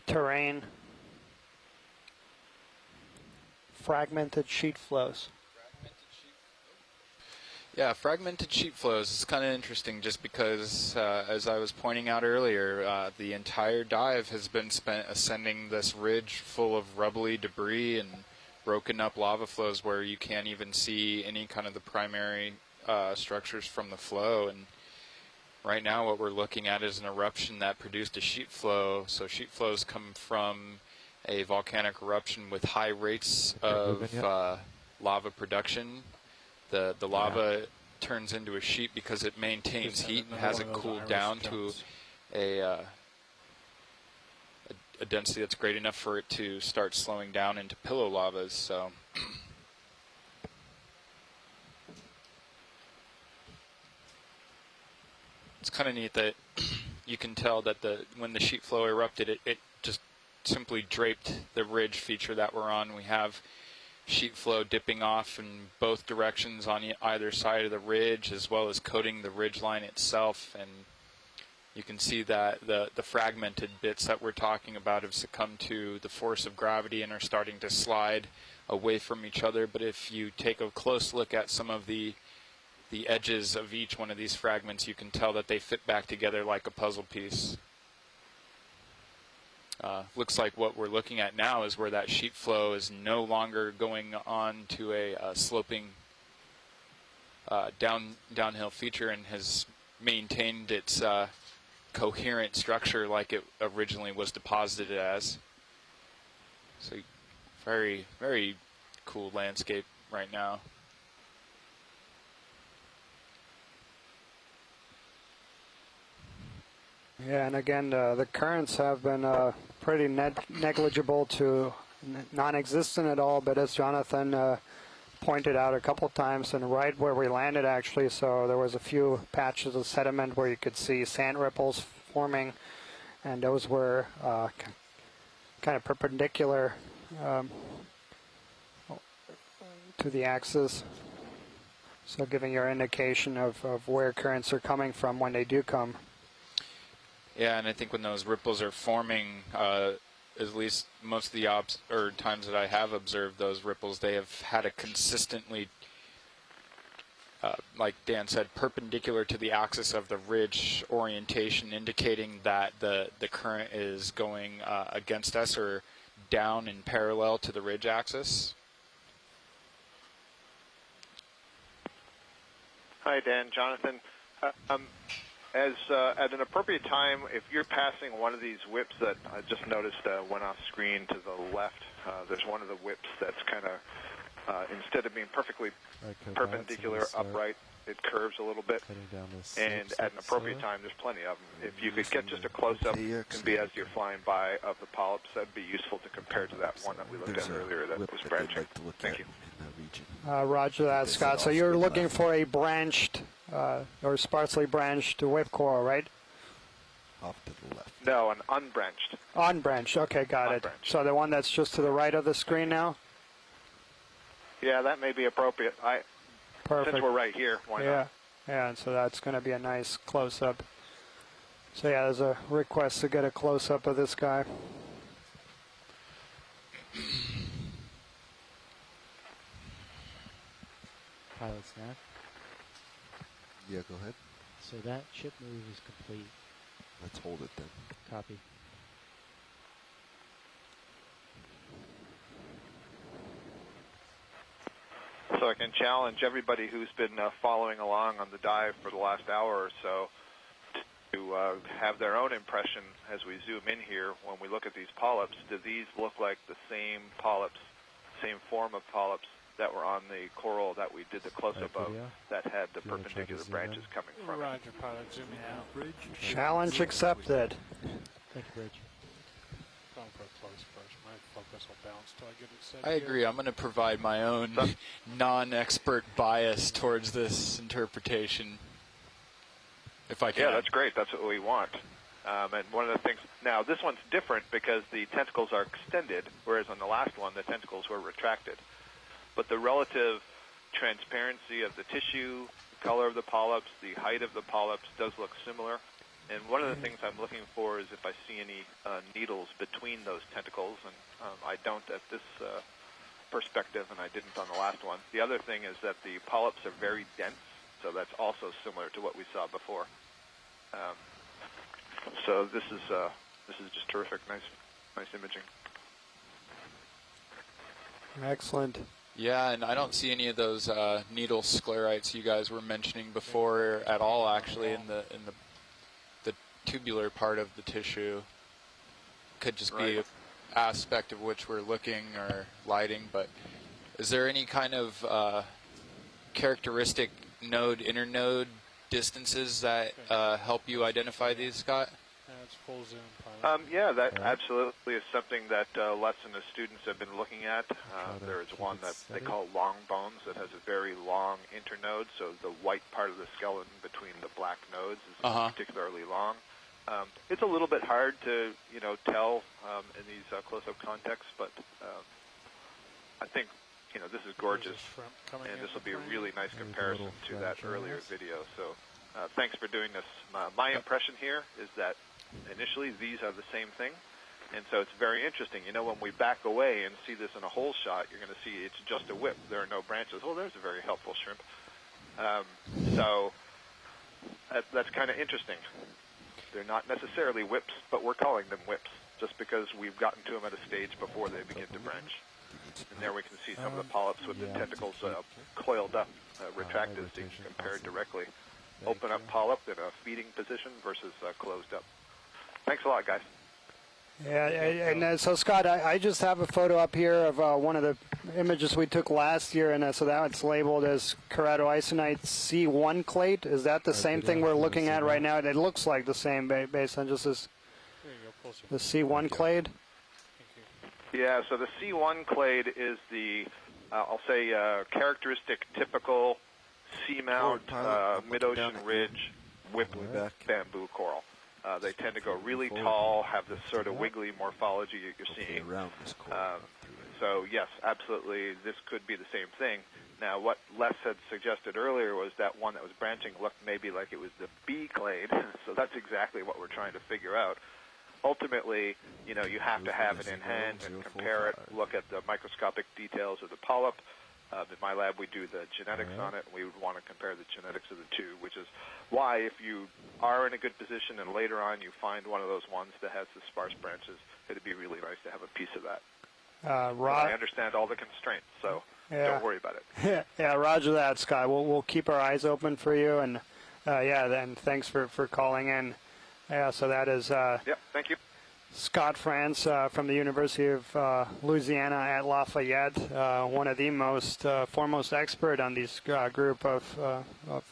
terrain, fragmented sheet flows. Yeah, fragmented sheet flows is kind of interesting just because, as I was pointing out earlier, the entire dive has been spent ascending this ridge full of rubbly debris and broken up lava flows where you can't even see any kind of the primary structures from the flow. And right now what we're looking at is an eruption that produced a sheet flow. So sheet flows come from a volcanic eruption with high rates of lava production. The lava turns into a sheet because it maintains heat and hasn't cooled down to a density that's great enough for it to start slowing down into pillow lavas. So it's kind of neat that you can tell that when the sheet flow erupted, it just simply draped the ridge feature that we're on. We have sheet flow dipping off in both directions on either side of the ridge, as well as coating the ridge line itself. And you can see that the fragmented bits that we're talking about have succumbed to the force of gravity and are starting to slide away from each other. But if you take a close look at some of the edges of each one of these fragments, you can tell that they fit back together like a puzzle piece. Looks like what we're looking at now is where that sheet flow is no longer going on to a sloping downhill feature and has maintained its coherent structure like it originally was deposited as. So very, very cool landscape right now. Yeah, and again, the currents have been pretty negligible to non-existent at all, but as Jonathan pointed out a couple times, and right where we landed actually, so there was a few patches of sediment where you could see sand ripples forming, and those were kind of perpendicular to the axis, so giving your indication of where currents are coming from when they do come. Yeah, and I think when those ripples are forming, at least most of the times that I have observed those ripples, they have had a consistently, like Dan said, perpendicular to the axis of the ridge orientation, indicating that the current is going against us or down in parallel to the ridge axis. Hi, Dan. Jonathan. At an appropriate time, if you're passing one of these whips that I just noticed went off screen to the left, there's one of the whips that's kind of, instead of being perfectly perpendicular, upright, it curves a little bit. And at an appropriate time, there's plenty of them. If you could get just a close-up, can be as you're flying by, of the polyps, that'd be useful to compare to that one that we looked at earlier that was branching. Thank you. Roger that, Scott. So you're looking for a branched or sparsely branched whip coral, right? Off to the left. No, an unbranched. Unbranched. Okay, got it. So the one that's just to the right of the screen now? Yeah, that may be appropriate. Perfect. Since we're right here, why not? Yeah, and so that's going to be a nice close-up. So yeah, there's a request to get a close-up of this guy. Pilot snap. Yeah, go ahead. So that ship move is complete. Let's hold it then. Copy. So I can challenge everybody who's been following along on the dive for the last hour or so to have their own impression as we zoom in here. When we look at these polyps, do these look like the same polyps, same form of polyps that were on the coral that we did the close-up of that had the perpendicular branches coming from it? Roger, pilot, zooming out. Bridge. Challenge accepted. Thank you, Bridge. Going for a close first. My focus will bounce till I get it set. I agree. I'm going to provide my own non-expert bias towards this interpretation, if I can. Yeah, that's great. That's what we want. And one of the things, now this one's different because the tentacles are extended, whereas on the last one the tentacles were retracted. But the relative transparency of the tissue, the color of the polyps, the height of the polyps does look similar. And one of the things I'm looking for is if I see any needles between those tentacles, and I don't at this perspective, and I didn't on the last one. The other thing is that the polyps are very dense, so that's also similar to what we saw before. So this is just terrific, nice imaging. Excellent. Yeah, and I don't see any of those needle sclerites you guys were mentioning before at all. Actually, in the tubular part of the tissue, could just be an aspect of which we're looking or lighting. But is there any kind of characteristic internode distances that help you identify these, Scott? It's full zoom pilot. Yeah, that absolutely is something that Les and the students have been looking at. There is one that they call long bones that has a very long internode, so the white part of the skeleton between the black nodes is particularly long. It's a little bit hard to tell in these close-up contexts, but I think this is gorgeous, and this will be a really nice comparison to that earlier video. So thanks for doing this. My impression here is that initially these are the same thing, and so it's very interesting. When we back away and see this in a whole shot, you're going to see it's just a whip. There are no branches. Well, there's a very helpful shrimp. So that's kind of interesting. They're not necessarily whips, but we're calling them whips just because we've gotten to them at a stage before they begin to branch. And there we can see some of the polyps with the tentacles coiled up, retracted, so you can compare directly. Open up polyp in a feeding position versus closed up. Thanks a lot, guys. Yeah, and so Scott, I just have a photo up here of one of the images we took last year, and so that one's labeled as keratoisonite C1 clade. Is that the same thing we're looking at right now? It looks like the same based on just this, the C1 clade. Yeah, so the C1 clade is the, I'll say, characteristic, typical seamount, mid-ocean ridge whip bamboo coral. They tend to go really tall, have this sort of wiggly morphology you're seeing. So yes, absolutely, this could be the same thing. Now, what Les had suggested earlier was that one that was branching looked maybe like it was the B clade, so that's exactly what we're trying to figure out. Ultimately, you have to have it in hand and compare it, look at the microscopic details of the polyp. In my lab, we do the genetics on it, and we would want to compare the genetics of the two, which is why if you are in a good position and later on you find one of those ones that has the sparse branches, it'd be really nice to have a piece of that. I understand all the constraints, so don't worry about it. Yeah, roger that, Scott. We'll keep our eyes open for you, and then thanks for calling in. Yeah, so that is thank you. Scott France from the University of Louisiana at Lafayette, one of the most foremost expert on these group of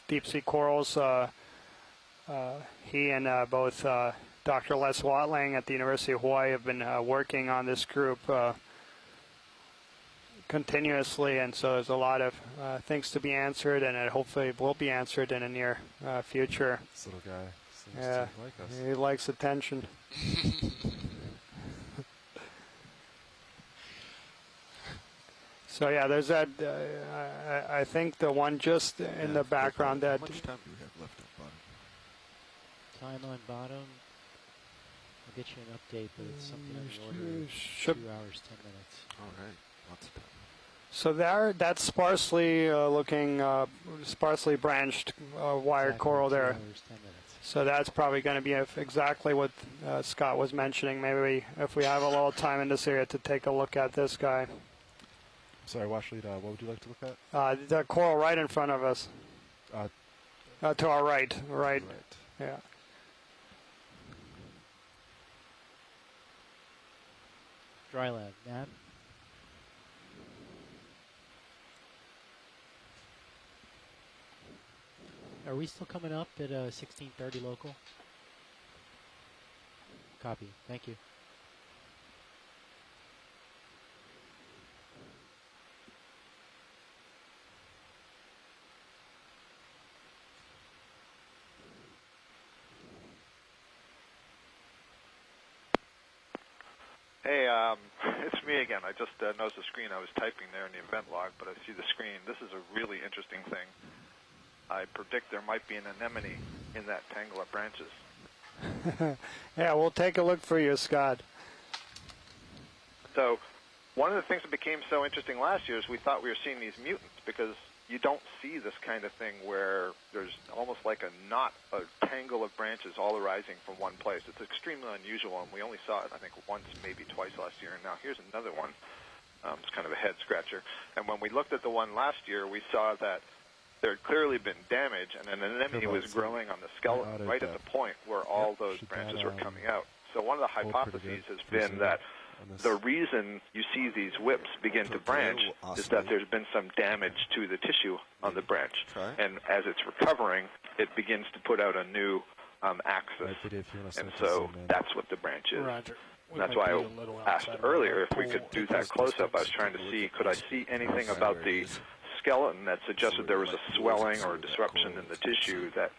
deep sea corals. He and both Dr. Les Watling at the University of Hawaii have been working on this group continuously, and so there's a lot of things to be answered, and it hopefully will be answered in the near future. This little guy seems Yeah, to like us. he likes attention. So yeah, there's that. I think the one just in the background that. How much time do we have left on bottom? Time on bottom. I'll get you an update, but it's something on the order of 2 hours, 10 minutes. All right, lots of time. So that's sparsely looking, sparsely branched wired coral there. 2 hours, 10 minutes. So that's probably going to be exactly what Scott was mentioning. Maybe if we have a little time in this area to take a look at this guy. Sorry, Washlead, what would you like to look at? The coral right in front of us. To our right. Yeah. Dry lab, Nat. Are we still coming up at 16:30 local? Copy. Thank you. Hey, it's me again. I just noticed the screen. I was typing there in the event log, but I see the screen. This is a really interesting thing. I predict there might be an anemone in that tangle of branches. Yeah, we'll take a look for you, Scott. So one of the things that became so interesting last year is we thought we were seeing these mutants, because you don't see this kind of thing where there's almost like a knot, a tangle of branches all arising from one place. It's extremely unusual, and we only saw it, I think, once, maybe twice last year, and now here's another one. It's kind of a head-scratcher. And when we looked at the one last year, we saw that there had clearly been damage, and an anemone was growing on the skeleton right at the point where all those branches were coming out. So one of the hypotheses has been that the reason you see these whips begin to branch is that there's been some damage to the tissue on the branch. And as it's recovering, it begins to put out a new axis. And so that's what the branch is. Roger. That's why I asked earlier if we could do that close-up. I was trying to see, could I see anything about the skeleton that suggested there was a swelling or a disruption in the tissue that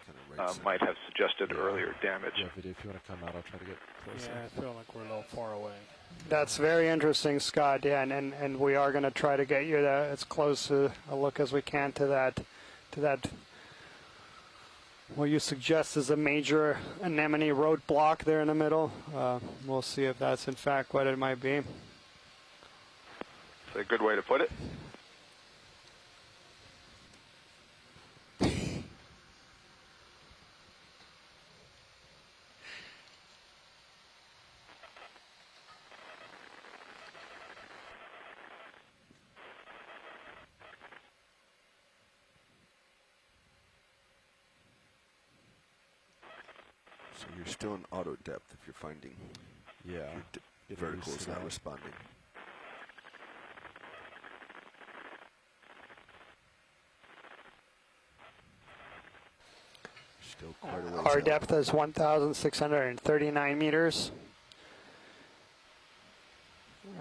might have suggested earlier damage. If you want to come out, I'll try to get closer. Yeah, I feel like we're a little far away. That's very interesting, Scott. Yeah, and we are going to try to get you as close a look as we can to that. What you suggest is a major anemone roadblock there in the middle. We'll see if that's in fact what it might be. That's a good way to put it. So you're still in auto depth if you're finding. Yeah. Your vertical is not responding. Still quite a ways Our out. depth is 1,639 meters.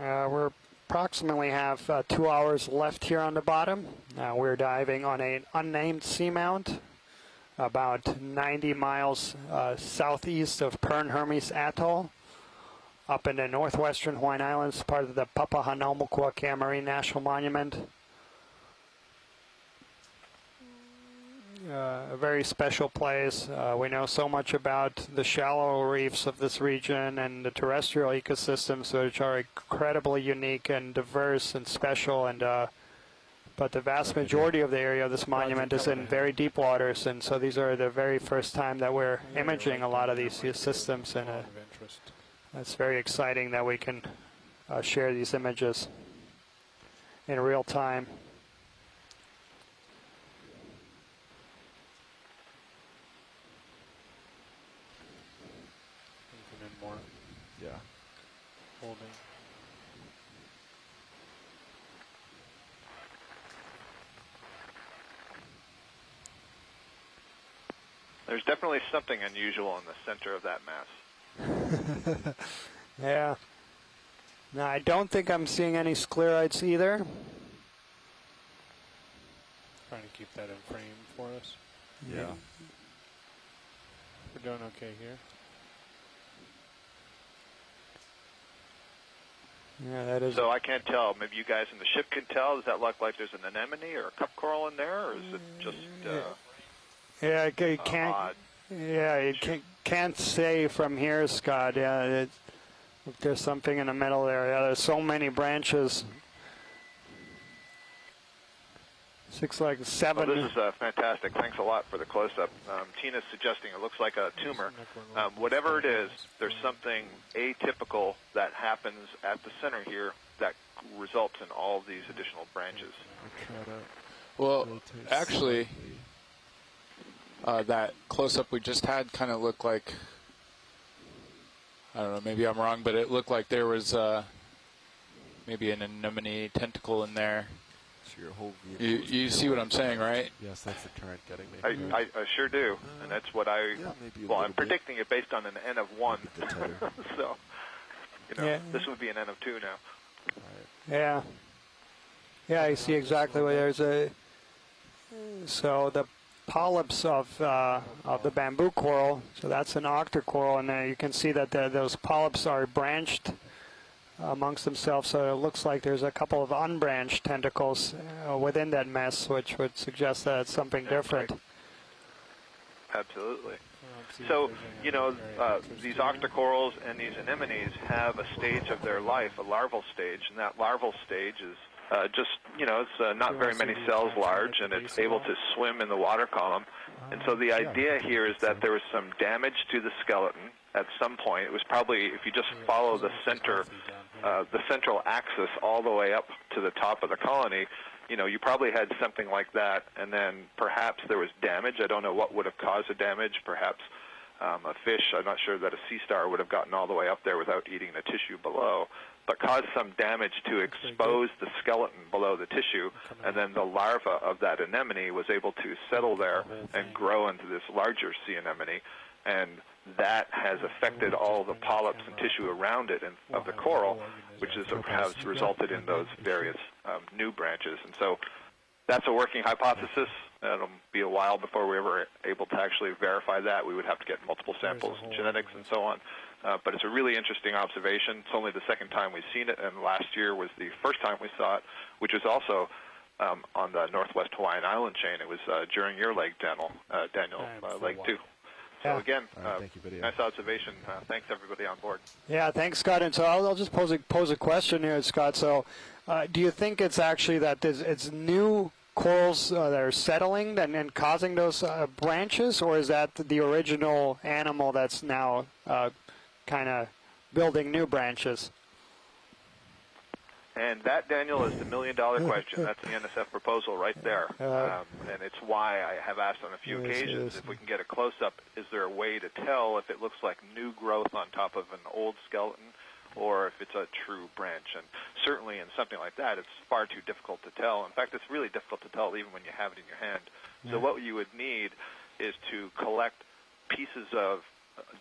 We're approximately have 2 hours left here on the bottom. We're diving on an unnamed seamount about 90 miles southeast of Pern Hermes Atoll, up in the northwestern Hawaiian Islands, part of the Papahanaumokuakea Marine National Monument. A very special place. We know so much about the shallow reefs of this region and the terrestrial ecosystems, which are incredibly unique and diverse and special. And but the vast majority of the area of this monument is in very deep waters, and so these are the very first time that we're imaging a lot of these systems, and it's very exciting that we can share these images in real time. More. Yeah. Holding. There's definitely something unusual in the center of that mass. Yeah. Now, I don't think I'm seeing any scleroids either. Trying to keep that in frame for us. Yeah. We're doing okay here. Yeah, that is. So I can't tell. Maybe you guys in the ship can tell. Does that look like there's an anemone or a cup coral in there, or is it just yeah, you can't. odd? Yeah, you can't say from here, Scott. Yeah, if there's something in the middle there. Yeah, there's so many branches. Like 7. Well, this is fantastic. Thanks a lot for the close-up. Tina's suggesting it looks like a tumor. Whatever it is, there's something atypical that happens at the center here that results in all these additional branches. Well, actually, that close-up we just had kind of looked like, I don't know, maybe I'm wrong, but it looked like there was maybe an anemone tentacle in there. Your whole you see what I'm saying, right? Yes, that's the current getting me. I sure do, and that's what I'm predicting it based on an N of 1. So, this would be an N of 2 now. Yeah. Yeah, I see exactly where there's a. So the polyps of the bamboo coral, so that's an octocoral, and you can see that those polyps are branched amongst themselves, so it looks like there's a couple of unbranched tentacles within that mess, which would suggest that it's something different. Absolutely. So, you know, these octocorals and these anemones have a stage of their life, a larval stage, and that larval stage is just, you know, it's not very many cells large, and it's able to swim in the water column. And so the idea here is that there was some damage to the skeleton at some point. It was probably, if you just follow the central axis all the way up to the top of the colony, you know, you probably had something like that, and then perhaps there was damage. I don't know what would have caused the damage. Perhaps a fish, I'm not sure that a sea star would have gotten all the way up there without eating the tissue below, but caused some damage to expose the skeleton below the tissue, and then the larva of that anemone was able to settle there and grow into this larger sea anemone, and that has affected all the polyps and tissue around it and of the coral, which has resulted in those various new branches. And so that's a working hypothesis. It'll be a while before we're ever able to actually verify that. We would have to get multiple samples and genetics and so on. But it's a really interesting observation. It's only the second time we've seen it, and last year was the first time we saw it, which was also on the northwest Hawaiian island chain. It was during your lake, Daniel, Lake 2. So again, thank you, video. Nice observation. Thanks everybody on board. Yeah, thanks, Scott. And so I'll just pose a question here, Scott. So do you think it's actually that it's new corals that are settling and causing those branches, or is that the original animal that's now kind of building new branches? And that, Daniel, is the million-dollar question. That's the NSF proposal right there. And it's why I have asked on a few occasions, if we can get a close-up, is there a way to tell if it looks like new growth on top of an old skeleton, or if it's a true branch? And certainly in something like that, it's far too difficult to tell. In fact, it's really difficult to tell even when you have it in your hand. So what you would need is to collect pieces of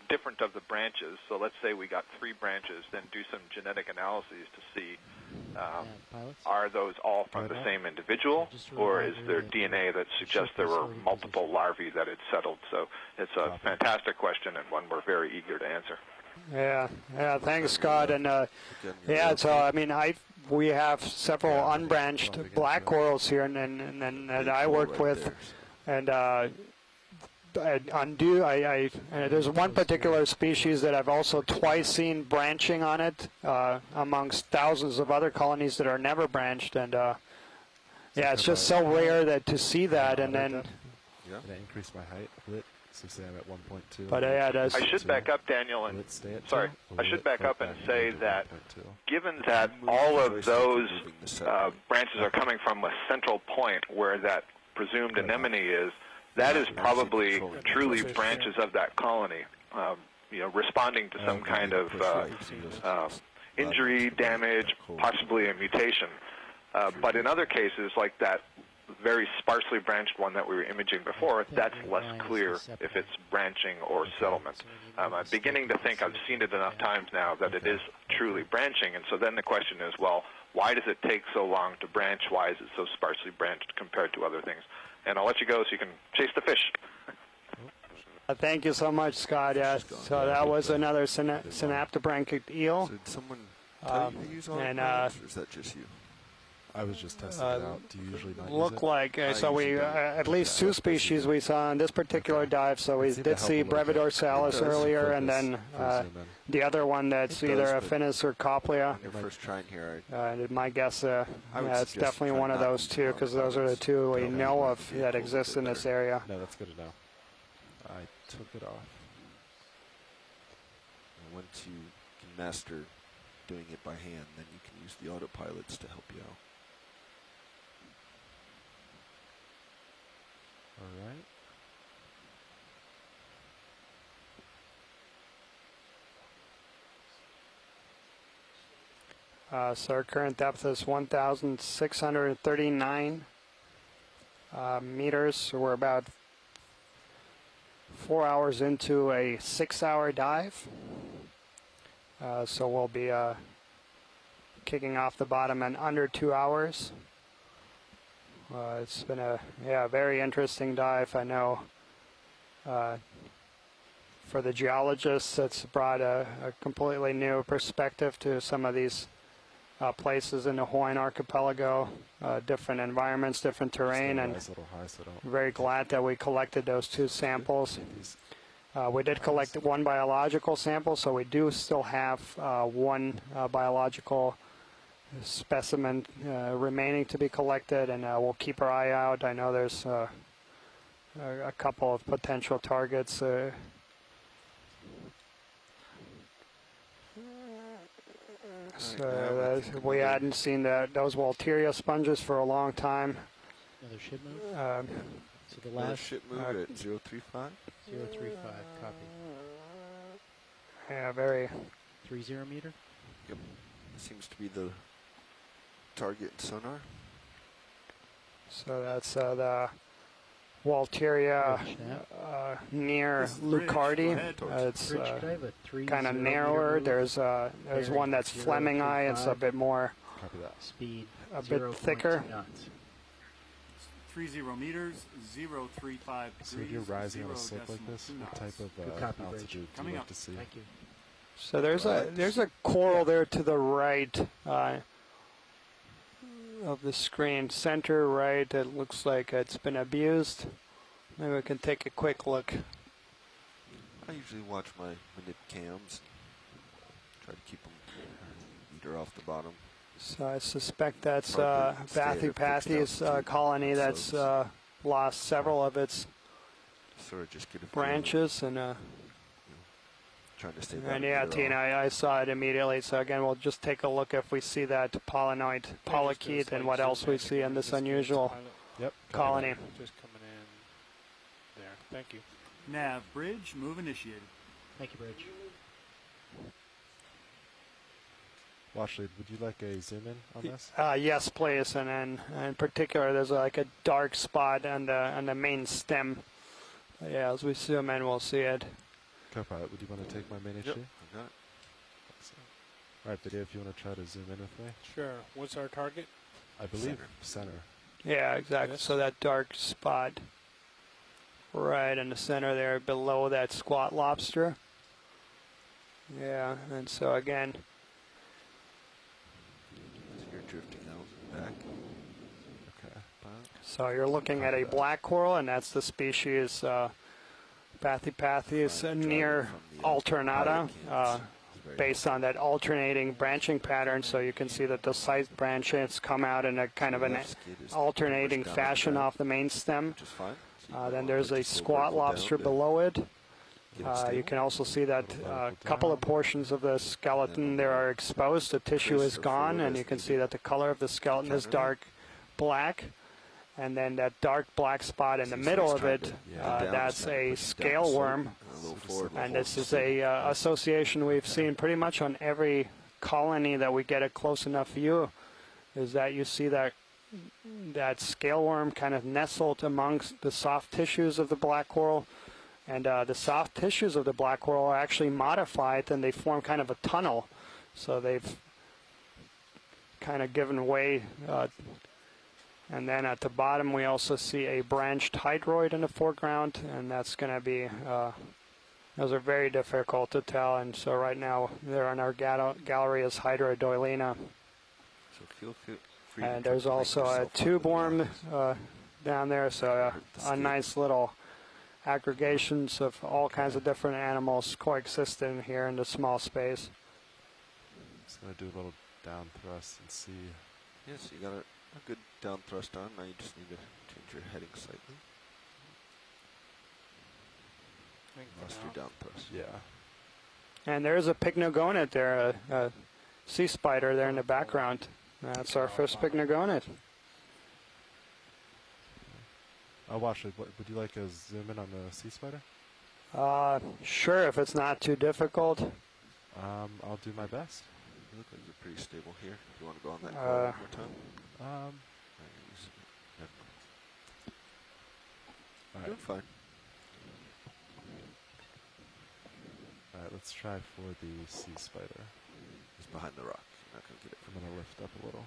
different of the branches. So let's say we got 3 branches, then do some genetic analyses to see are those all from the same individual, or is there DNA that suggests there were multiple larvae that had settled? So it's a fantastic question and one we're very eager to answer. Yeah, thanks, Scott. And yeah, so I mean, we have several unbranched black corals here, and I work with, and there's one particular species that I've also twice seen branching on it amongst thousands of other colonies that are never branched, and yeah, it's just so rare that to see that. And then Did I increase my height a bit? So say I'm at 1.2. But yeah, I should back up, Daniel, and sorry, I should back up and say that given that all of those branches are coming from a central point where that presumed anemone is, that is probably truly branches of that colony, you know, responding to some kind of injury, damage, possibly a mutation. But in other cases, like that very sparsely branched one that we were imaging before, that's less clear if it's branching or settlement. I'm beginning to think I've seen it enough times now that it is truly branching, and so then the question is, well, why does it take so long to branch? Why is it so sparsely branched compared to other things? And I'll let you go so you can chase the fish. Thank you so much, Scott. Yeah, so that was another synaptobranchic eel. Did someone tell you to use all or is that just you? I was just testing it out. Do you usually not Look use it? like so we at least 2 species we saw in this particular dive. So we did see Brevidorsalis earlier, and then the other one that's either a Finis or Coplea. Your first trying here. My guess, yeah, it's definitely one of those two, because those are the 2 we know of that exist in this area. No, that's good to know. I took it off. And once you can master doing it by hand, then you can use the autopilots to help you out. All right. So our current depth is 1,639 meters. So we're about 4 hours into a 6-hour dive. So we'll be kicking off the bottom in under 2 hours. It's been a very interesting dive. I know for the geologists, it's brought a completely new perspective to some of these places in the Hawaiian archipelago, different environments, different terrain, and very glad that we collected those 2 samples. We did collect one biological sample, so we do still have one biological specimen remaining to be collected, and we'll keep our eye out. I know there's a couple of potential targets. So we hadn't seen those Walteria sponges for a long time. Another ship move? So the Another last ship move at 035? 035, copy. Yeah, very. 30 meter? Yep. Seems to be the target sonar. So that's the Walteria near Lucardi. It's kind of narrower. There's one that's Fleming Eye. It's a bit more. Copy that. Speed. A bit thicker. 30 meters, 035 degrees. So if you're rising on a slope like this, what type of altitude do you like to see? Thank you. So there's a coral there to the right of the screen, center right. It looks like it's been abused. Maybe we can take a quick look. I usually watch my manip cams, try to keep them either off the bottom. So I suspect that's Bathypathy's colony that's lost several of its Sort of just get a branches and trying to stay. and yeah, Tina, I saw it immediately. So again, we'll just take a look if we see that polynoid polychaete and what else we see in this unusual colony. Just coming in there. Thank you. Nav bridge, move initiated. Thank you, Bridge. Washley, would you like a zoom in on this? Yes, please. And then in particular, there's like a dark spot on the main stem. Yeah, as we zoom in, we'll see it. Copilot, would you want to take my main Yep, HG? I got it. All right, video, if you want to try to zoom in with me. Sure. What's our target? I believe center. Yeah, exactly. Yes. So that dark spot right in the center there below that squat lobster. Yeah, and so again, So you're drifting out back. Okay. so you're looking at a black coral, and that's the species Bathypathes near alternata, based on that alternating branching pattern. So you can see that the side branches come out in a kind of an alternating fashion off the main stem. Which is fine. Then there's a squat lobster below it. You can also see that a couple of portions of the skeleton there are exposed. The tissue is gone, and you can see that the color of the skeleton is dark black. And then that dark black spot in the middle of it, that's a scale worm. And this is a association we've seen pretty much on every colony that we get a close enough view, is that you see that scale worm kind of nestled amongst the soft tissues of the black coral. And the soft tissues of the black coral are actually modified, and they form kind of a tunnel. So they've kind of given way. And then at the bottom, we also see a branched hydroid in the foreground, and that's going to be, those are very difficult to tell. And so right now, they're in our gallery as Hydrodoylena. So feel free. And there's also a tube worm down there, so a nice little aggregations of all kinds of different animals coexisting here in this small space. Just going to do a little down thrust and see. Yes, you got a good down thrust on. Now you just need to change your heading slightly. Lost your down thrust. Yeah. And there's a pycnogonid there, a sea spider there in the background. That's our first pycnogonid. Washley, would you like a zoom in on the sea spider? Sure, if it's not too difficult. I'll do my best. You look like you're pretty stable here. You want to go on that call one more time? All right. Doing fine. All right, let's try for the sea spider. It's behind the rock. You're not going to get it. I'm going to lift up a little.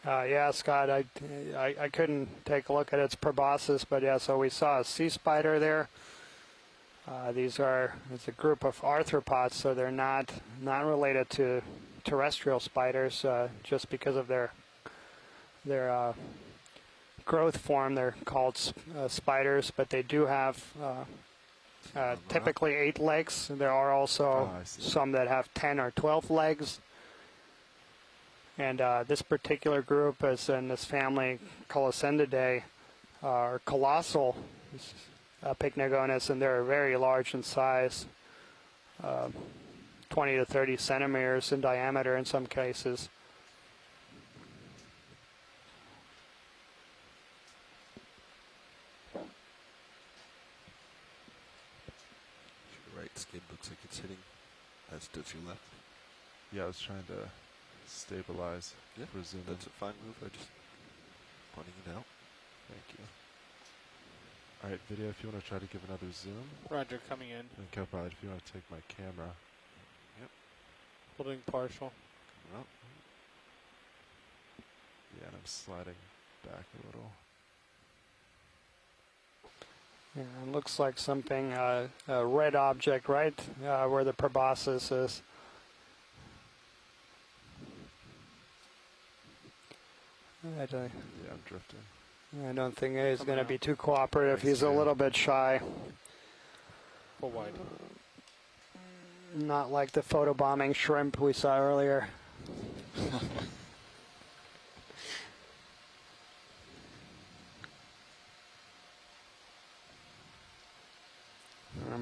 Yeah, Scott, I couldn't take a look at its proboscis, but yeah, so we saw a sea spider there. It's a group of arthropods, so they're not related to terrestrial spiders, just because of their growth form. They're called spiders, but they do have typically 8 legs. There are also some that have 10 or 12 legs. And this particular group is in this family, Colossendidae, are colossal Pycnogonus, and they're very large in size, 20 to 30 centimeters in diameter in some cases. Your right skid looks like it's hitting, as does your left. Yeah, I was trying to stabilize. Yeah, resume. that's a fine move. I just pointing it out. Thank you. All right, video, if you want to try to give another zoom. Roger, coming in. And Copilot, if you want to take my camera. Yep. Holding partial. Well, Yeah, and I'm sliding back a little. Yeah, it looks like something, a red object right where the proboscis is. Yeah, I'm drifting. I don't think he's going to be too cooperative. He's a little bit shy. Full wide. Not like the photobombing shrimp we saw earlier.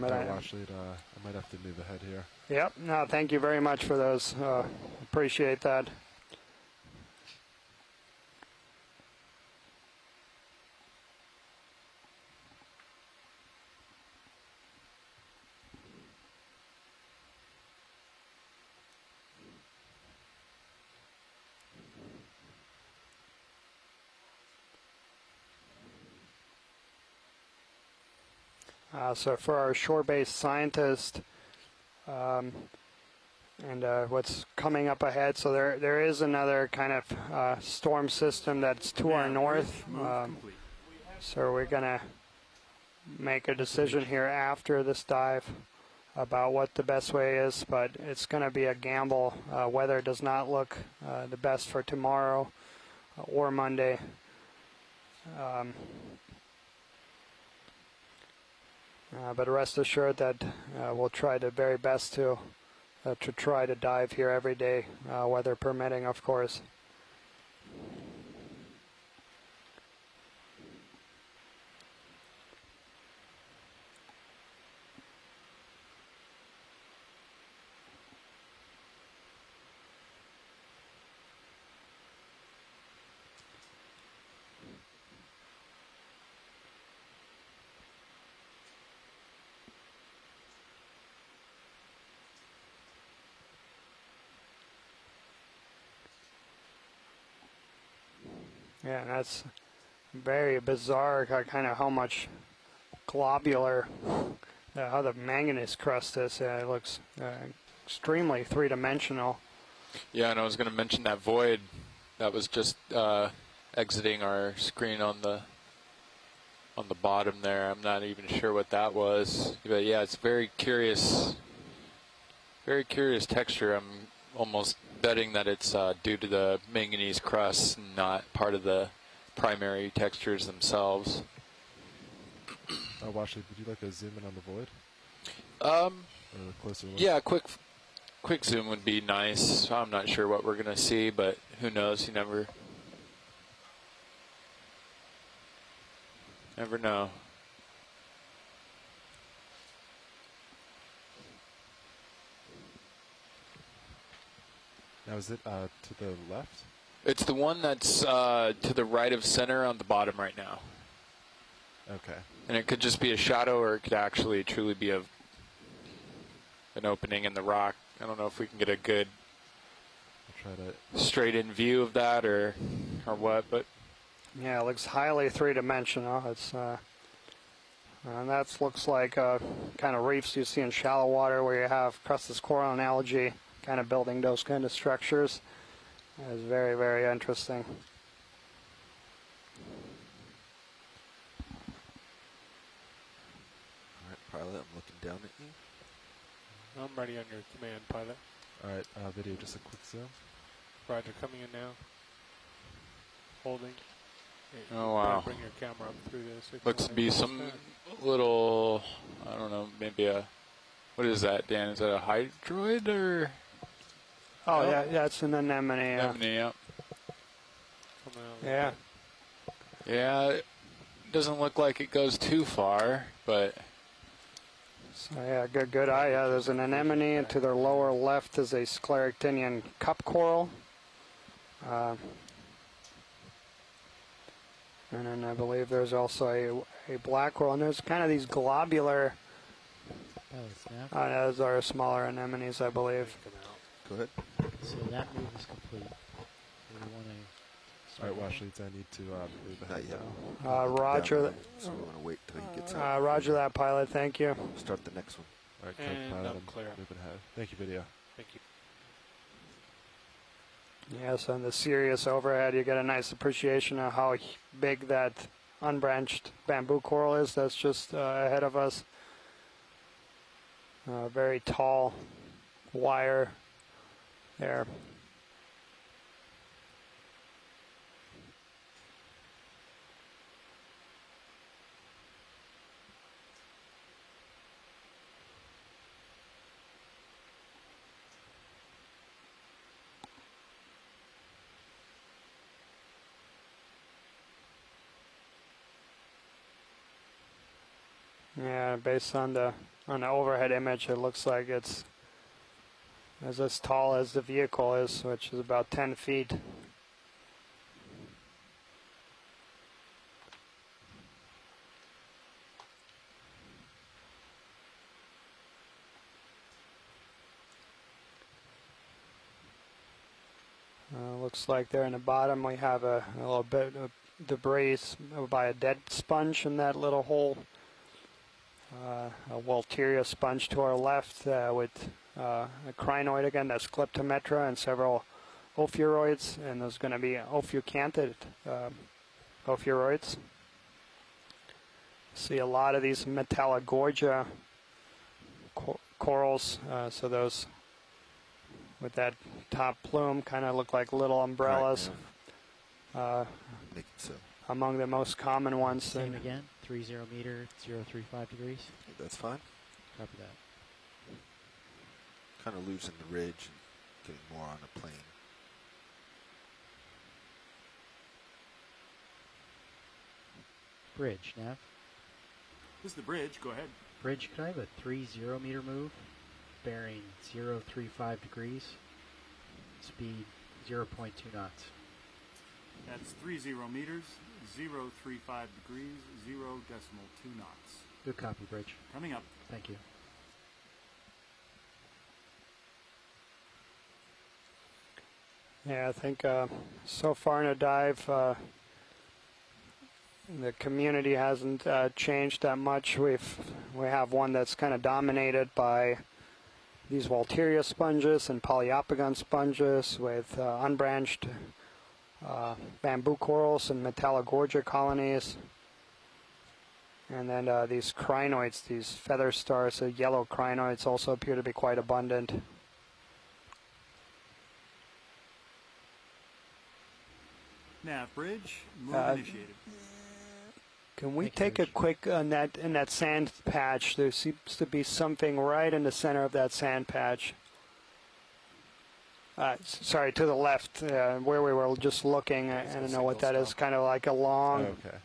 Actually, I might have to move ahead here. Yep. No, thank you very much for those. Appreciate that. So for our shore-based scientist, and what's coming up ahead, so there is another kind of storm system that's to our north. So we're going to make a decision here after this dive about what the best way is, but it's going to be a gamble. Weather does not look the best for tomorrow or Monday. But rest assured that we'll try the very best to try to dive here every day, weather permitting, of course. Yeah, and that's very bizarre, kind of how much globular, how the manganese crust is. It looks extremely three-dimensional. Yeah, and I was going to mention that void that was just exiting our screen on the bottom there. I'm not even sure what that was, but yeah, it's very curious texture. I'm almost betting that it's due to the manganese crust, not part of the primary textures themselves. Washley, would you like a zoom in on the void? Or a closer look? Yeah, quick zoom would be nice. I'm not sure what we're going to see, but who knows? You never know. Now, is it to the left? It's the one that's to the right of center on the bottom right now. Okay. And it could just be a shadow, or it could actually truly be an opening in the rock. I don't know if we can get a good straight-in view of that or what, but yeah, it looks highly three-dimensional. It's and that looks like kind of reefs you see in shallow water where you have crustless coral and algae kind of building those kind of structures. It's very, very interesting. All right, pilot, I'm looking down at you. I'm ready on your command, pilot. All right, video, just a quick zoom. Roger, coming in now. Holding. You Oh, wanna wow. Bring your camera up through this. if you Looks to wanna be go some with that. little, I don't know, maybe a, what is that, Dan? Is that a hydroid or? Oh, Oh. yeah, that's an anemone. Anemone, yeah. Coming out Yeah. Yeah, it doesn't look like it goes too far, but So yeah, good eye. Yeah, there's an anemone, and to the lower left is a scleractinian cup coral. And then I believe there's also a black coral, and there's kind of these globular. Those are smaller anemones, I believe. Come out. Go ahead. So that move is complete. Do we want to All right, wash leads. I need to move Not ahead yet. now. Roger Down that. there, so we want to wait till he gets out. Roger that, pilot. Thank you. Start the next one. All right, code And pilot. I'm I'm clear. moving ahead. Thank you, video. Thank you. Yes, on the Sirius overhead, you get a nice appreciation of how big that unbranched bamboo coral is. That's just ahead of us. Very tall wire there. Yeah, based on the overhead image, it looks like it's as tall as the vehicle is, which is about 10 feet. Looks like there in the bottom we have a little bit of debris by a dead sponge in that little hole. A Walteria sponge to our left with a crinoid again, that's Kleptometra, and several ophiuroids, and there's going to be ophiucantid ophiuroids. See a lot of these Metallogorgia corals, so those with that top plume kind of look like little umbrellas. Make it so. Among the most common ones. same again? 30 meter, 035 degrees. That's fine. Copy that. Kind of losing the ridge and getting more on the plane. Bridge, Nav. This is the bridge. Go ahead. Bridge, could I have a 30 meter move? Bearing 035 degrees. Speed 0.2 knots. That's 30 meters, 035 degrees, 0.2 knots. Good copy, Bridge. Coming up. Thank you. Yeah, I think so far in a dive, the community hasn't changed that much. We have one that's kind of dominated by these Walteria sponges and Poliopogon sponges with unbranched bamboo corals and Metallogorgia colonies. And then these crinoids, these feather stars, yellow crinoids also appear to be quite abundant. Nav bridge. Move initiated. Can we Thank you, take a Rich. quick in that sand patch? There seems to be something right in the center of that sand patch. Sorry, to the left, where we were just looking. I don't know what that is. Kind of like a long. Oh, okay.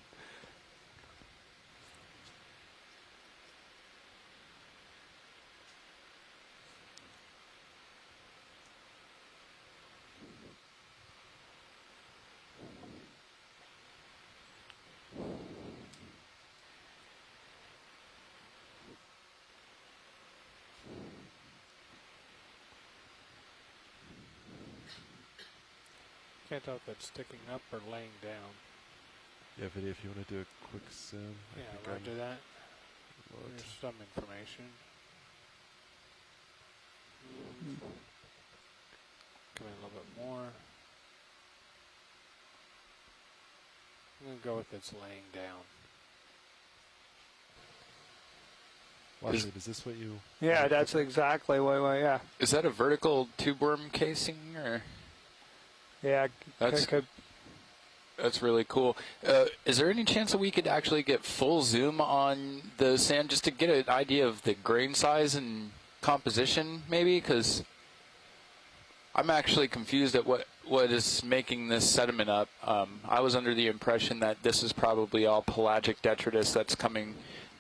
Can't tell if it's sticking up or laying down. Yeah, video. If you want to do a quick zoom. I Yeah, think roger that. looked. There's some information. Come in a little bit more. I'm going to go with it's laying down. Wash lead, is this what you? Yeah, that's exactly what. Yeah, is that a vertical tube worm casing or? yeah. That's- Could That's really cool. Is there any chance that we could actually get full zoom on the sand just to get an idea of the grain size and composition, maybe? Because I'm actually confused at what is making this sediment up. I was under the impression that this is probably all pelagic detritus that's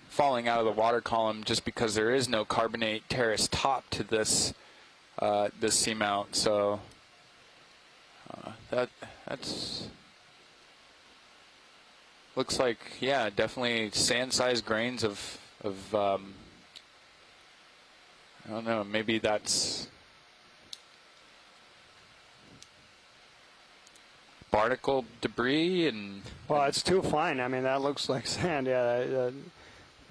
falling out of the water column just because there is no carbonate terrace top to this seamount. So that's looks like, yeah, definitely sand-sized grains of I don't know, maybe that's barnacle debris and. Well, it's too fine. I mean, that looks like sand. Yeah,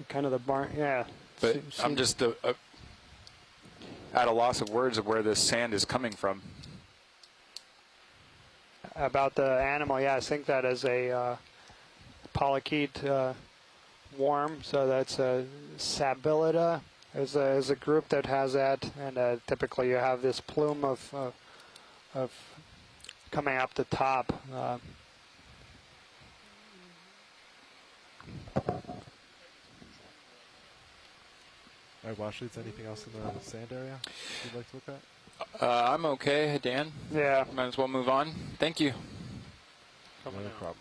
kind of the barn. Yeah. But I'm just at a loss of words of where this sand is coming from. About the animal, yeah, I think that is a polychaete worm. So that's a Sabillida. Is a group that has that, and typically you have this plume of coming up the top. All right, Washley, is anything else in the sand area you'd like to look at? I'm okay, Dan. Yeah. Might as well move on. Thank you. No problem.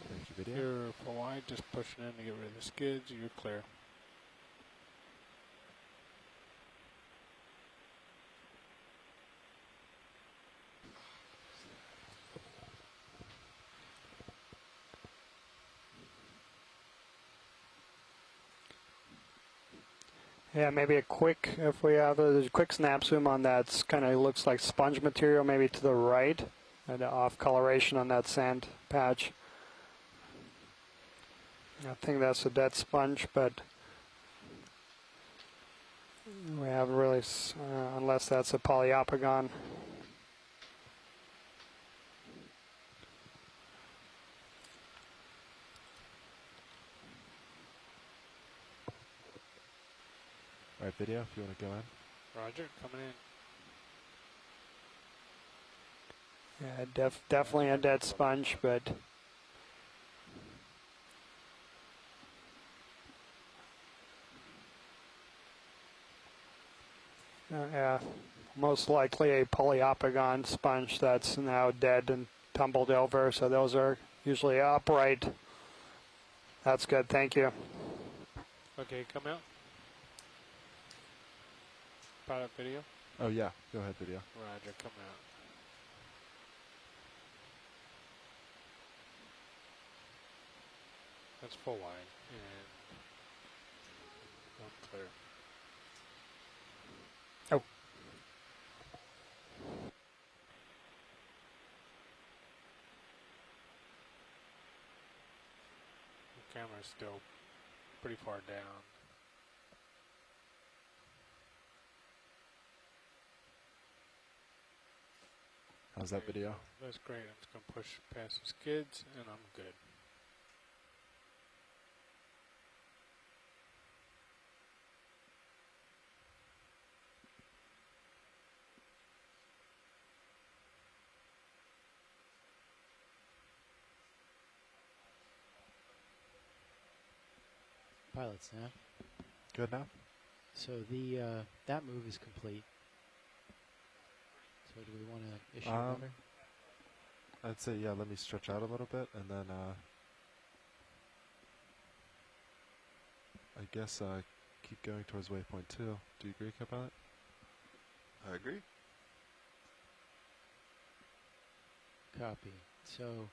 Thank you, video. You're for wide, just pushing in to get rid of the skids. You're clear. Yeah, maybe a quick, if we have a quick snap zoom on that, kind of looks like sponge material maybe to the right, and off coloration on that sand patch. I think that's a dead sponge, but we haven't really, unless that's a polyopogon. All right, video, if you want to go in. Roger, coming in. Yeah, definitely a dead sponge, but yeah, most likely a polyopogon sponge that's now dead and tumbled over. So those are usually upright. That's good. Thank you. Okay, come out. Pilot video. Oh, yeah. Go ahead, video. Roger, come out. That's full wide and clear. Oh. The camera's still pretty far down. How's that video? That's great. I'm just going to push past the skids, and I'm good. Pilot snap. Good now? So the that move is complete. So do we want to issue another? I'd say, yeah, let me stretch out a little bit, and then I guess keep going towards waypoint 2. Do you agree, Copilot? I agree. Copy. So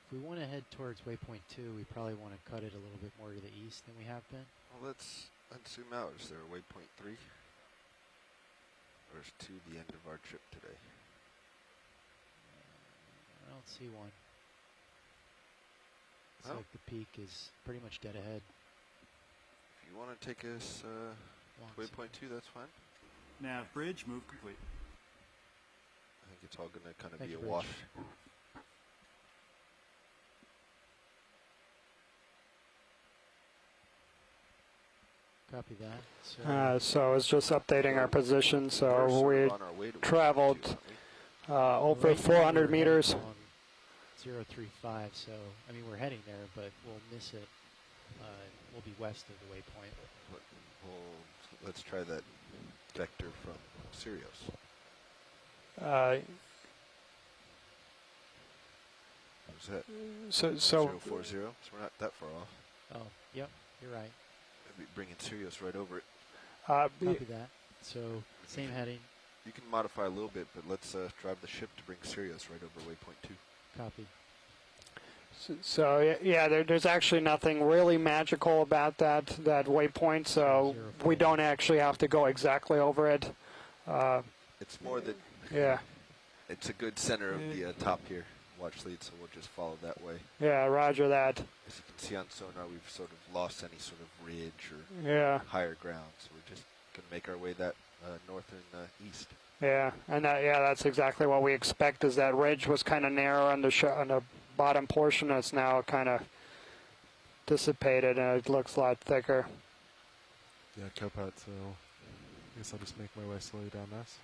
if we want to head towards waypoint 2, we probably want to cut it a little bit more to the east than we have been. Well, let's zoom out. Is there a waypoint 3? Or is 2 the end of our trip today? I don't see one. It's Oh. like the peak is pretty much dead ahead. If you want to take us Long to waypoint 2, that's fine. Nav bridge, move complete. I think it's all going to kind of Thank be you, a Bridge. wash. Copy that. So So it's just updating our position. So We're sort we of on our way to waypoint traveled 2, over Right now 400 we're meters. heading along 035, so I mean we're heading there, but we'll miss it. We'll be west of the waypoint. Let's try that vector from Sirius. What's that? So 040, so we're not that far off. Oh, yep, you're right. Maybe bringing Sirius right over it. Copy that. So same heading. You can modify a little bit, but let's drive the ship to bring Sirius right over waypoint 2. Copy. So yeah, there's actually nothing really magical about that waypoint. So we don't actually have to go exactly over it. It's more that it's a good center of the top here, watch lead, so we'll just follow that way. Yeah, roger that. As you can see on sonar, we've sort of lost any sort of ridge or higher ground, so we're just going to make our way that north and east. Yeah, and that's exactly what we expect. Is that ridge was kind of narrow on the bottom portion. It's now kind of dissipated, and it looks a lot thicker. Yeah, Copilot, so I guess I'll just make my way slowly down this.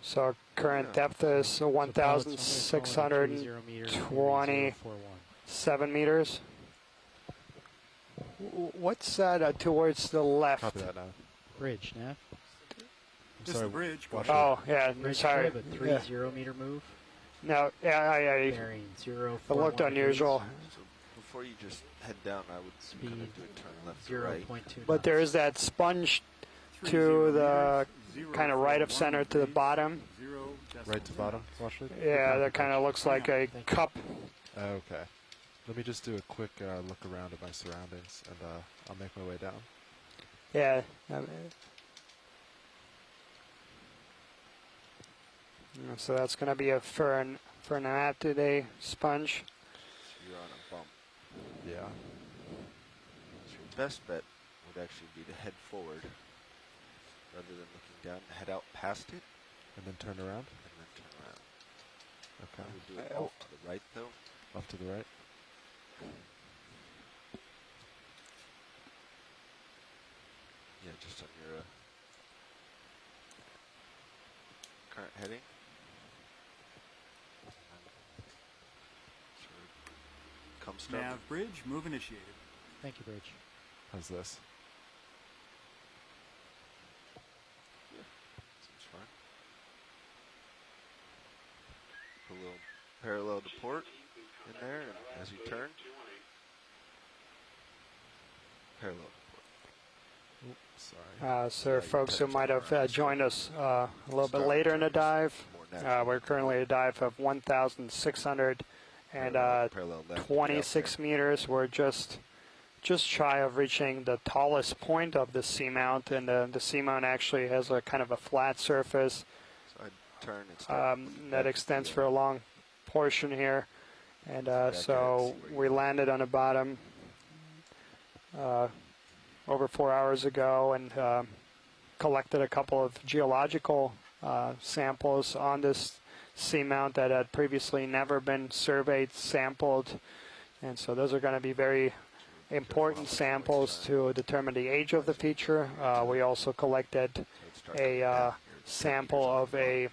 So current depth is 1,627 meters. What's that towards the left? Copy that now. Bridge, Nav. This is the bridge. Oh, yeah, Bridge sorry. a 30 meter move. No, I Bearing 041 it looked unusual. So before you just head down, I would kind of do a turn left to right. 0.2 But there is that sponge to the kind of right of center to the bottom. Right to bottom, watch lead? Yeah, that kind of looks like a cup. Okay. Let me just do a quick look around at my surroundings, and I'll make my way down. Yeah. So that's going to be a for an today sponge. You're on a bump. Yeah. So your best bet would actually be to head forward rather than looking down. Head out past it. And then turn around? And then turn around. Okay. I would do it off to the right, though. Off to the right? Yeah, just on your current heading. Come start. Nav bridge, move initiated. Thank you, Bridge. How's this? Seems fine. Put a little parallel to port in there, and as you turn, parallel to port. Oops, sorry. So folks who might have joined us a little bit later in the dive, we're currently at a dive of 1,626 meters. We're just shy of reaching the tallest point of the seamount, and the seamount actually has a kind of a flat surface So I'd turn and start that extends for a long portion here, and so we landed on the bottom over 4 hours ago, and collected a couple of geological samples on this seamount that had previously never been surveyed, sampled, and so those are going to be very important samples to determine the age of the feature. We also collected a sample of a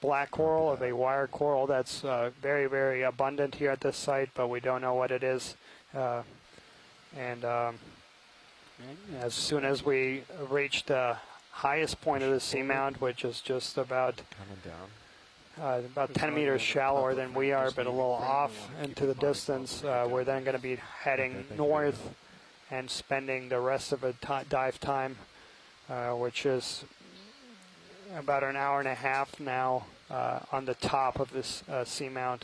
black coral, of a wire coral that's very, very abundant here at this site, but we don't know what it is. And as soon as we reach the highest point of the seamount, which is just about 10 meters shallower than we are, but a little off into the distance, we're then going to be heading north and spending the rest of the dive time, which is about an hour and a half now on the top of this seamount.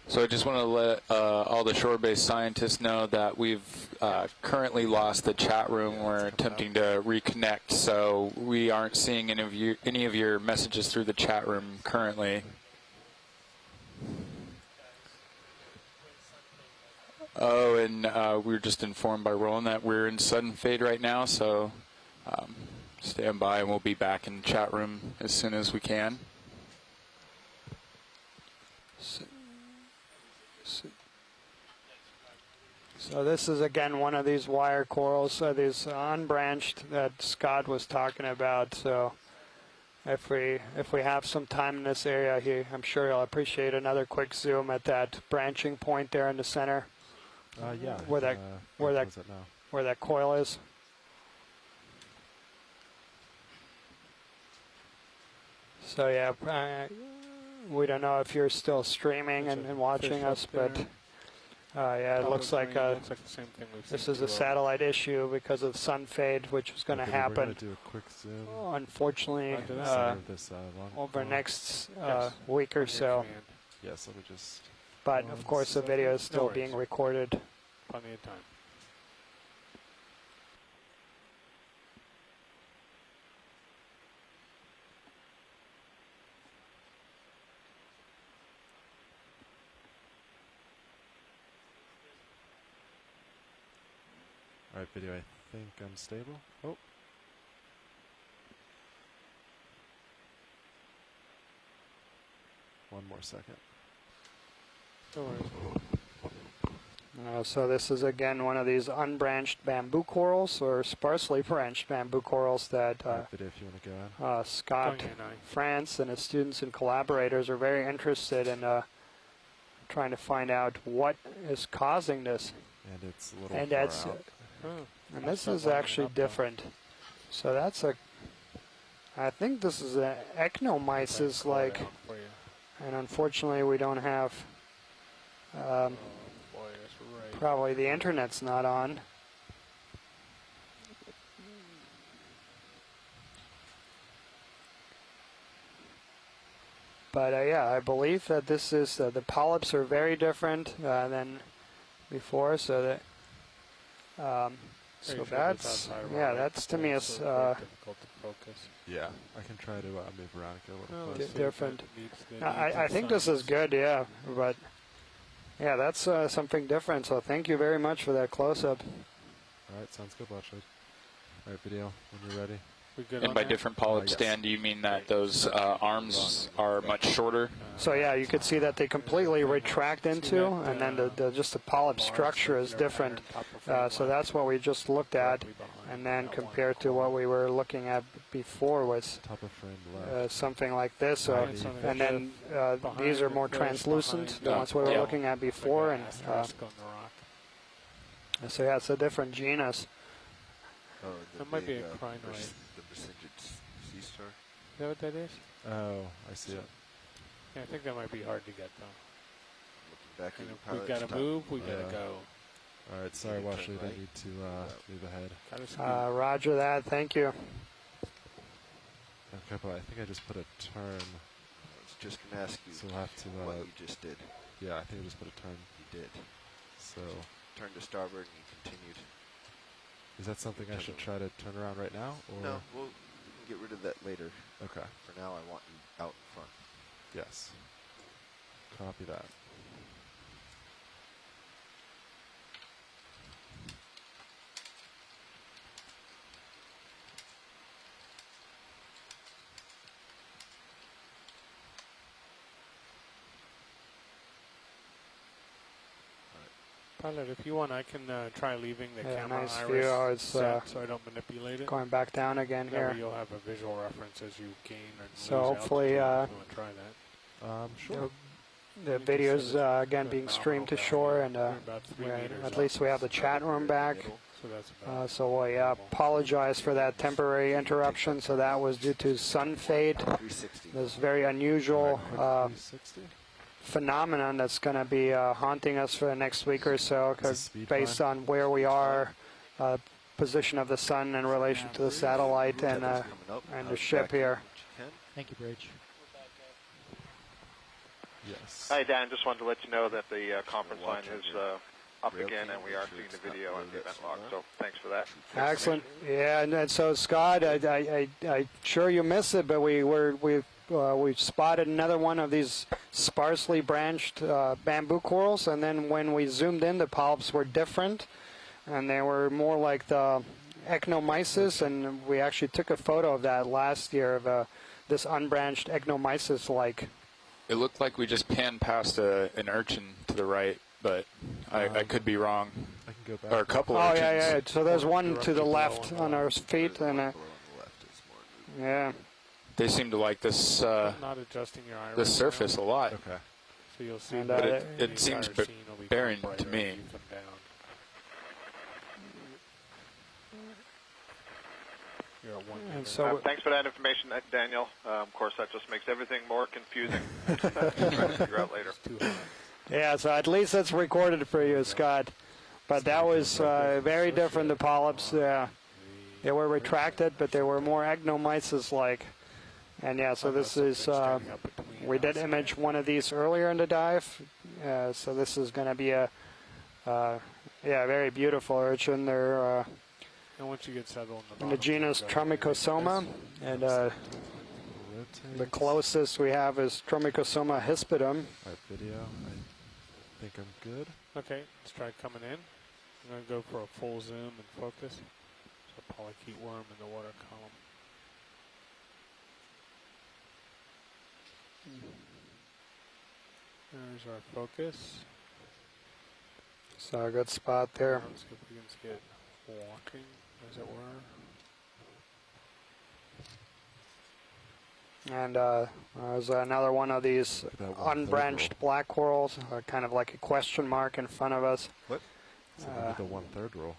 So I just want to let all the shore-based scientists know that we've currently lost the chat room. We're attempting to reconnect, so we aren't seeing any of your messages through the chat room currently. Oh, and we were just informed by Roland that we're in sudden fade right now, so stand by and we'll be back in the chat room as soon as we can. So this is again one of these wire corals, these unbranched that Scott was talking about. So if we have some time in this area, I'm sure he'll appreciate another quick zoom at that branching point there in the center. Yeah. Where that coil is. So yeah, we don't know if you're still streaming and watching us, but yeah, it looks like the same thing we've this seen is a satellite issue because of sun fade, which is going to happen. We're going to do a quick zoom. Unfortunately, over the next week or so. Yes, let me just. But of course, the video is still being recorded. Plenty of time. Alright, video, I think I'm stable. Oh. One more second. No worries. So this is again one of these unbranched bamboo corals or sparsely branched bamboo corals that video if you want to go on. Scott France and his students and collaborators are very interested in trying to find out what is causing this. And it's a little far out. And this is actually different. So that's I think this is an ecnomyces like, and unfortunately we don't have, probably the internet's not on. But yeah, I believe that this is, the polyps are very different than before, so that so that's, yeah, that's to me is difficult to focus. Yeah, I can try to move around and get a little closer. Different. I think this is good, yeah, but yeah, that's something different. So thank you very much for that close-up. All right, sounds good, Watchlight. All right, video, when you're ready. And by different polyp stand, do you mean that those arms are much shorter? So yeah, you could see that they completely retract into, and then just the polyp structure is different. So that's what we just looked at, and then compared to what we were looking at before was something like this. So, and then these are more translucent, the ones we were looking at before, and so yeah, it's a different genus. That might be a crinoid. Sea star. Is that what that is? Oh, I see it. Yeah, I think that might be hard to get though. Looking back we gotta move. We gotta go. All right, sorry, Watchlight. I need to move ahead. Roger that. Thank you. Okay, but I think I just put a turn. I was just gonna ask you. So we'll have to. What you just did. Yeah, I think I just put a turn. You did. So. Turn to starboard and you continued. Is that something I should try to turn around right now? Or? No, we can get rid of that later. Okay. For now, I want you out in front. Yes. Copy that. Pilot, if you want, I can try leaving the camera nice iris view. It's, set so I don't manipulate it. Going back down again here. You'll have a visual reference as you gain or so lose hopefully, altitude. If you want to try that. Sure. The video's again being streamed to shore, and at least we have the chat room back. So we apologize for that temporary interruption. So that was due to sun fade. This very unusual phenomenon that's going to be haunting us for the next week or so, based on where we are, position of the sun in relation to the satellite and the ship here. Thank you, Bridge. Yes. Hi, Dan. Just wanted to let you know that the conference line is up again, and we are seeing the video on the event log. So thanks for that. Excellent. Yeah, and so Scott, I sure you missed it, but we spotted another one of these sparsely branched bamboo corals, and then when we zoomed in, the polyps were different, and they were more like the ecnomyces, and we actually took a photo of that last year of this unbranched ecnomyces-like. It looked like we just panned past an urchin to the right, but I could be wrong. I can Go back. Or a couple Oh, urchins. yeah. So there's one to the Directly left below on our feet, There's and one below on the left is more. yeah. They seem to like this not adjusting your iris. this surface a lot. Okay. So you'll see And, that it the it seems entire scene will be barren brighter to me. as you come down. You're at 1 And meter. so Thanks for that information, Daniel. Of course, that just makes everything more confusing. Try to figure out later. It's too high. yeah, so at least it's recorded for you, Scott. But that was very different to polyps. Yeah, they were retracted, but they were more actinomyces-like. And yeah, so this is we did image one of these earlier in the dive. So this is going to be a very beautiful urchin. They're And once you get settled in the genus Tromicosoma, and the closest we have is Tromicosoma hispidum. Alright, video. I think I'm good. Okay, let's try coming in. I'm going to go for a full zoom and focus. So polychaete worm in the water column. There's our focus. So a good spot there. Let's see if we can get walking, as it were. And there's another one of these That one unbranched black corals, kind of like a question mark in front of us. What? So I need the 1/3 roll.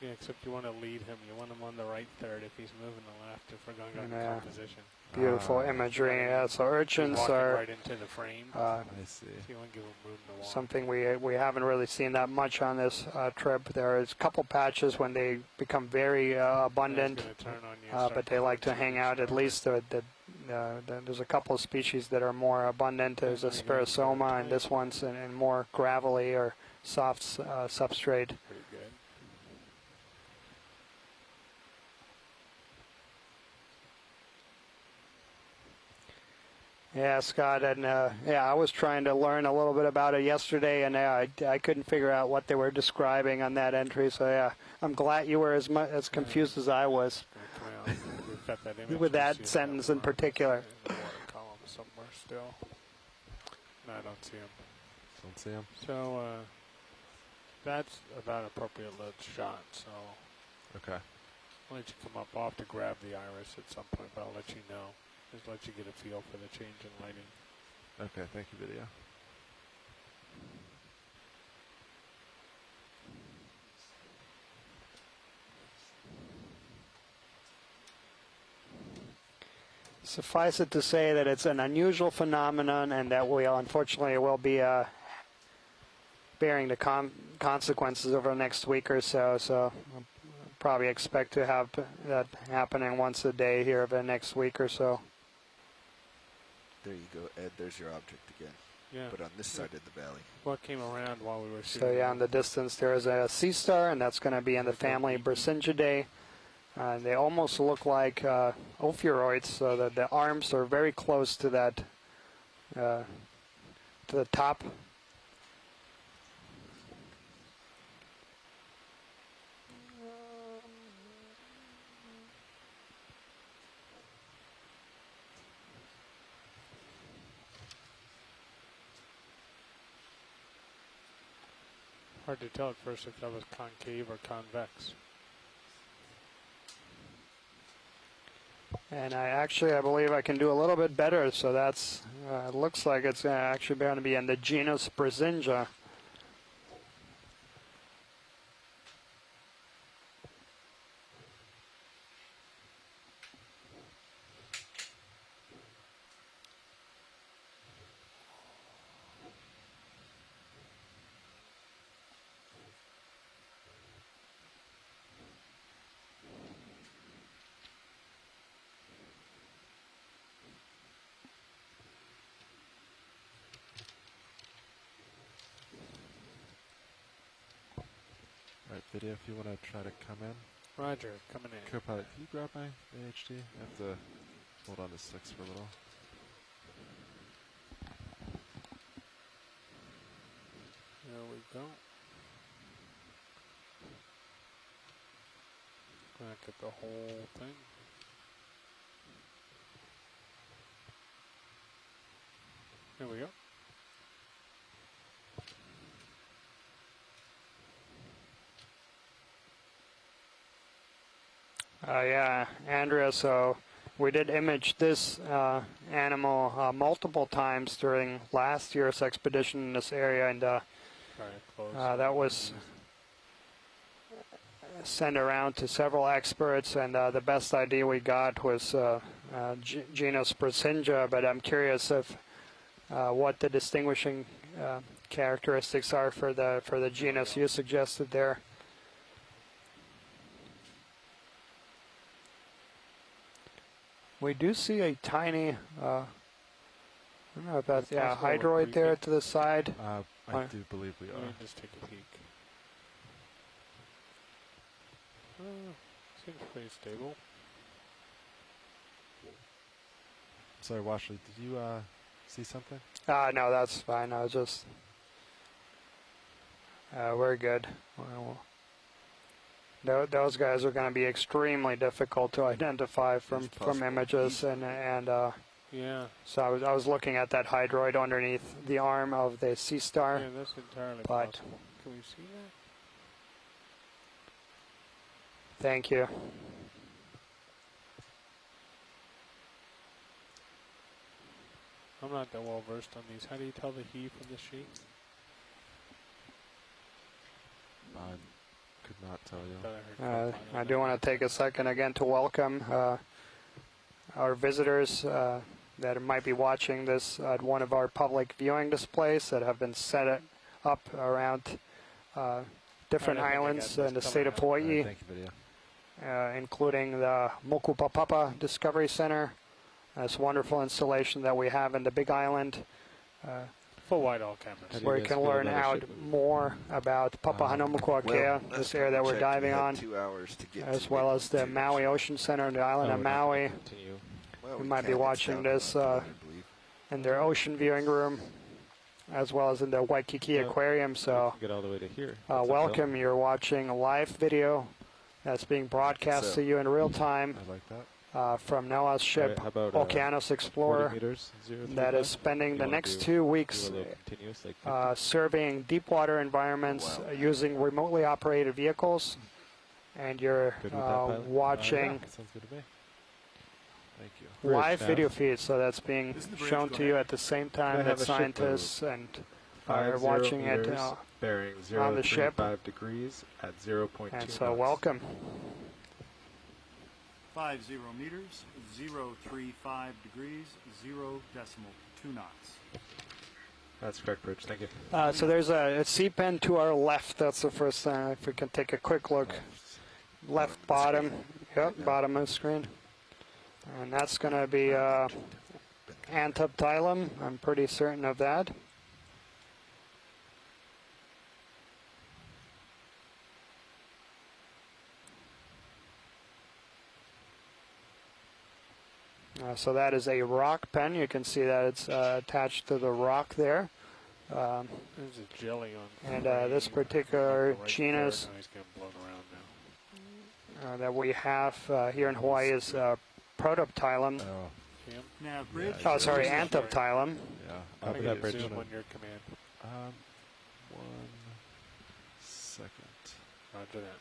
Yeah, except you want to lead him. You want him on the right third if he's moving the left, if we're going on Yeah. composition. Beautiful imagery. Yeah, so urchins Walking are right into the frame. I see. So you want to give him room to walk. something we haven't really seen that much on this trip. There is a couple patches when they become very abundant, It's gonna turn on you and start but they like to coming hang you. out. At least there's a couple of species that are more abundant. There's a Spirosoma, and this one's in more gravelly or soft substrate. Pretty good. Yeah, Scott, and I was trying to learn a little bit about it yesterday, and I couldn't figure out what they were describing on that entry. So yeah, I'm glad you were as confused as I was Come out. We've got that image. with We that see sentence worm in particular. in the water column somewhere still. No, I don't see him. Don't see him. So that's about appropriate load shot. So Okay. I'll let you come up. I'll have to grab the iris at some point, but I'll let you know. Just let you get a feel for the change in lighting. Okay, thank you, video. Suffice it to say that it's an unusual phenomenon, and that we unfortunately will be bearing the consequences over the next week or so. So I'll probably expect to have that happening once a day here over the next week or so. There you go, Ed. There's your object again. Yeah. But on this side of the valley. What came around while we were shooting? So yeah, in the distance there is a sea star, and that's going to be in the family Bracyngidae. They almost look like ophiuroids, so that the arms are very close to that, to the top. Hard to tell at first if that was concave or convex. And I believe I can do a little bit better. So that's it looks like it's actually going to be in the genus Bracyngia. Alright, video, if you want to try to come in. Roger, coming in. Co-pilot, can you grab my AHD? I have to hold on to 6 for a little. There we go. Back at the whole thing. There we go. Yeah, Andrea, so we did image this animal multiple times during last year's expedition in this area, and that was sent around to several experts, and the best idea we got was genus Brasinja, but I'm curious if what the distinguishing characteristics are for the genus you suggested there. We do see a tiny, I don't know if that's, yeah, hydroid there to the side. I do believe we are. Just take a peek. Seems pretty stable. Sorry, Washley, did you see something? No, that's fine. I was just, we're good. Those guys are going to be extremely difficult to identify from images, and yeah. So I was looking at that hydroid underneath the arm of the sea star. Yeah, that's entirely but possible. Can we see that? Thank you. I'm not that well versed on these. How do you tell the he from the she? I could not tell you. I do want to take a second again to welcome our visitors that might be watching this at one of our public viewing displays that have been set up around different islands in the state of Hawaii, Thank you, video. including the Mokupapapa Discovery Center, this wonderful installation that we have in the Big Island, Full wide all cameras. where you can learn out more about Papahanaumokuakea, this area that we're diving on, 2 hours to get as to well as the Waypoint Maui 2. Ocean Center on the island of Maui. Well, You we might be can. It's watching down to this Waypoint, I believe. in their ocean viewing room, as well as in the Waikiki Aquarium. So get all the way to here. welcome. You're watching a live video that's being broadcast to you in real time I like that. from NOAA's ship How about, Okeanos Explorer, 40 meters, 035? that is spending You the wanna next do- 2 weeks do a little continuous, like 50? surveying deep water environments using remotely operated vehicles. And you're Good with that, pilot? watching Yeah, sounds good to me. Thank you. live Bridge video now. feed, so that's being This is the bridge, shown go to you ahead. at the same Can I time that have a ship scientists and are watching it bearing on the ship. 0.35 degrees at 0.2 and so knots. welcome. 50 meters, 035 degrees, 0.2 knots. That's correct, Bridge. Thank you. So there's a sea pen to our left. That's the first thing. If we can take a quick look, left bottom, yep, bottom of the screen, and that's going to be Antoptylum. I'm pretty certain of that. So that is a rock pen. You can see that it's attached to the rock there. There's a jelly on. And this particular genus He's getting blown around now. that we have here in Hawaii is Protoptylum. Oh, Now, bridge. Oh, sorry, Antoptylum. yeah. How Copy do that, you Bridge. zoom on your command? 1 second. Roger that.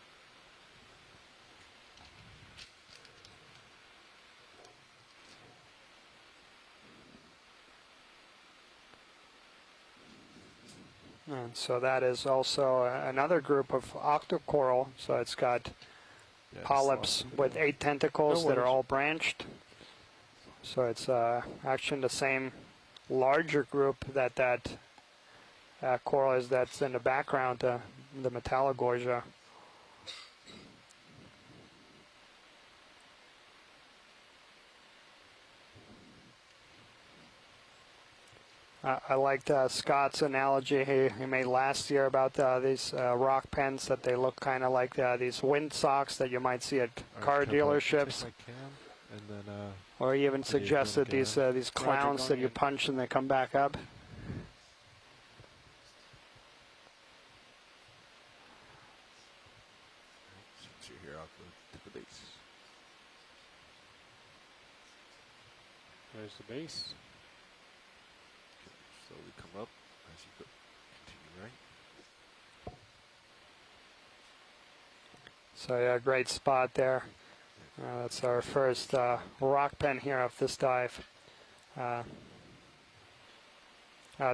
And so that is also another group of octocoral. So it's got Yeah, polyps with 8 tentacles No that are worries. all branched. So it's actually in the same larger group that coral is that's in the background, the Metallogorgia. I liked Scott's analogy he made last year about these rock pens, that they look kind of like these wind socks that you might see at car Alright, can I dealerships. take my cam and then Or he even What are you doing suggested these clowns going that you in. punch and they come back up. Since you're here, I'll go to the base. There's the base. Slowly come up as you go. Continue right. So yeah, great spot there. That's our first rock pen here of this dive.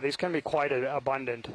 These can be quite abundant.